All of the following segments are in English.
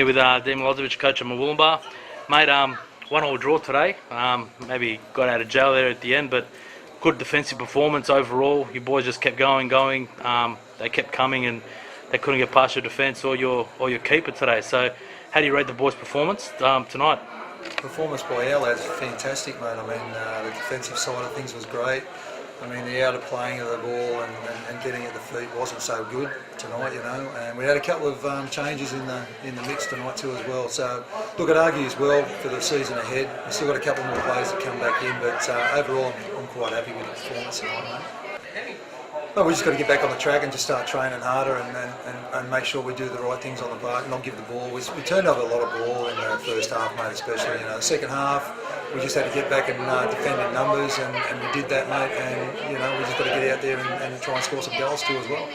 with Dean Milosevic, coach of Murwillumbah. Mate, 1-1 draw today. Maybe got out of jail there at the end, but good defensive performance overall. Your boys just kept going. They kept coming, and they couldn't get past your defence or your keeper today. So, how do you rate the boys' performance tonight? Performance by our lads was fantastic, mate. I mean, the defensive side of things was great. I mean, the out of playing of the ball and getting at the feet wasn't so good tonight, you know. And we had a couple of changes in the mix tonight too as well. So, look, it argues well for the season ahead. We've still got a couple more players that come back in, but overall, I'm quite happy with the performance tonight, mate. Well, we just got to get back on the track and just start training harder and make sure we do the right things on the park and not give the ball. We turned over a lot of ball in the first half, mate, especially. You know, the second half, we just had to get back and defend in numbers, and we did that, mate. And you know, we just got to get out there and try and score some goals too as well.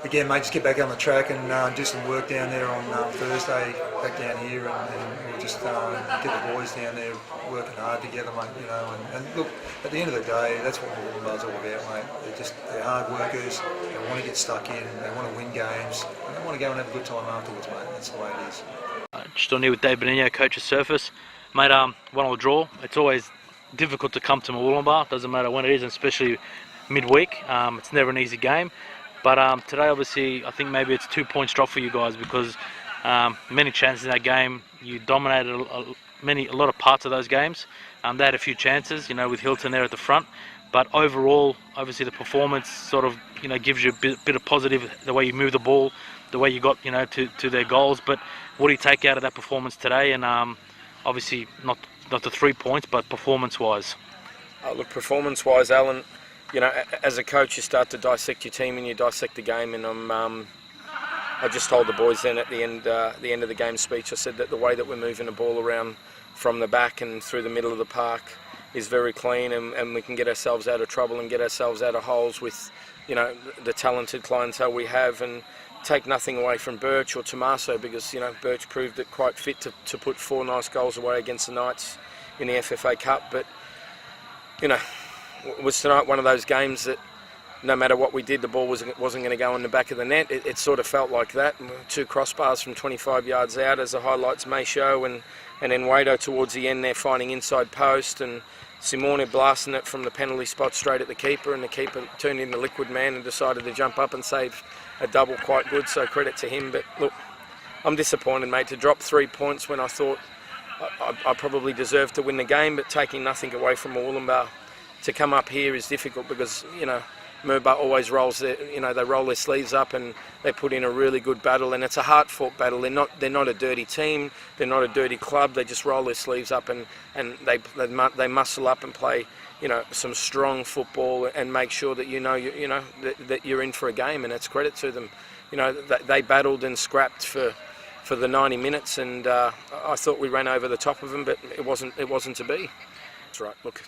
Again, mate, just get back on the track and do some work down there on Thursday, back down here, and we'll just get the boys down there working hard together, mate. You know, and look, at the end of the day, that's what Murwillumbah's all about, mate. They're hard workers. They want to get stuck in. They want to win games. And they want to go and have a good time afterwards, mate. That's the way it is. Just on here with Dave Benigno, coach of Surface. Mate, 1-1 draw. It's always difficult to come to Murwillumbah. Doesn't matter when it is, and especially midweek. It's never an easy game. But today, obviously, I think maybe it's 2 points drop for you guys because many chances in that game. You dominated a lot of parts of those games. They had a few chances, you know, with Hilton there at the front. But overall, obviously, the performance sort of, you know, gives you a bit of positive, the way you move the ball, the way you got, you know, to their goals. But what do you take out of that performance today? And obviously, not the 3 points, but performance-wise. Look, performance-wise, Alan, you know, as a coach, you start to dissect your team and you dissect the game. And I just told the boys then at the end of the game speech, I said that the way that we're moving the ball around from the back and through the middle of the park is very clean, and we can get ourselves out of trouble and get ourselves out of holes with, you know, the talented clientele we have, and take nothing away from Birch or Tommaso, because, you know, Birch proved it quite fit to put 4 nice goals away against the Knights in the FFA Cup. But, you know, was tonight one of those games that no matter what we did, the ball wasn't going to go in the back of the net. It sort of felt like that. 2 crossbars from 25 yards out, as the highlights may show, and then Wado towards the end there finding inside post, and Simone blasting it from the penalty spot straight at the keeper, and the keeper turned into liquid man and decided to jump up and save a double quite good, so credit to him. But look, I'm disappointed, mate, to drop 3 points when I thought I probably deserved to win the game, but taking nothing away from Murwillumbah. To come up here is difficult because, you know, Murwillumbah always rolls they roll their sleeves up and they put in a really good battle, and it's a hard-fought battle. They're not a dirty team, they're not a dirty club. They just roll their sleeves up and they muscle up and play, you know, some strong football and make sure that that you're in for a game, and it's credit to them. You know, they battled and scrapped for the 90 minutes, and I thought we ran over the top of them, but it wasn't to be. That's right. Look,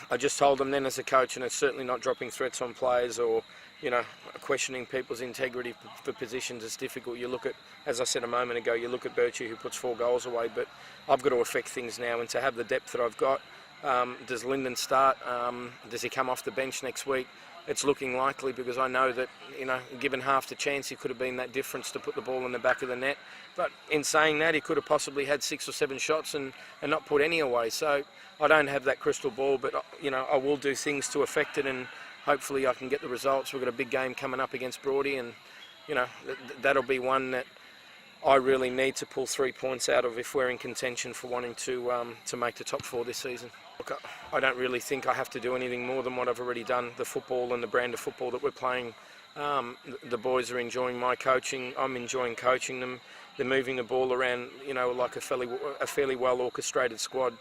I just told them then as a coach, and it's certainly not dropping threats on players or, you know, questioning people's integrity for positions. It's difficult. You look at, as I said a moment ago, you look at Birchie, who puts 4 goals away, but I've got to affect things now, and to have the depth that I've got. Does Lyndon start? Does he come off the bench next week? It's looking likely, because I know that, you know, given half the chance, he could have been that difference to put the ball in the back of the net. But in saying that, he could have possibly had 6 or 7 shots and not put any away. So I don't have that crystal ball, but, you know, I will do things to affect it, and hopefully I can get the results. We've got a big game coming up against Broady, and, you know, that'll be one that I really need to pull 3 points out of if we're in contention for wanting to make the top 4 this season. Look, I don't really think I have to do anything more than what I've already done. The football and the brand of football that we're playing, the boys are enjoying my coaching. I'm enjoying coaching them. They're moving the ball around, you know, like a fairly well orchestrated squad.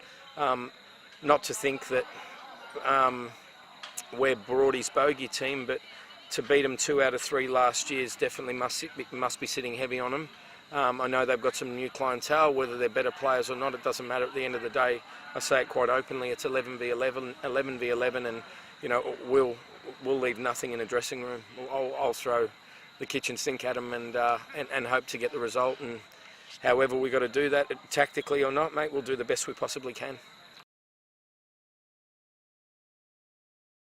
Not to think that we're Broady's bogey team, but to beat them 2 out of 3 last year definitely must be sitting heavy on them. I know they've got some new clientele. Whether they're better players or not, it doesn't matter. At the end of the day, I say it quite openly, it's 11 v 11, and, you know, we'll leave nothing in the dressing room. I'll throw the kitchen sink at them and hope to get the result. And however we got to do that, tactically or not, mate, we'll do the best we possibly can.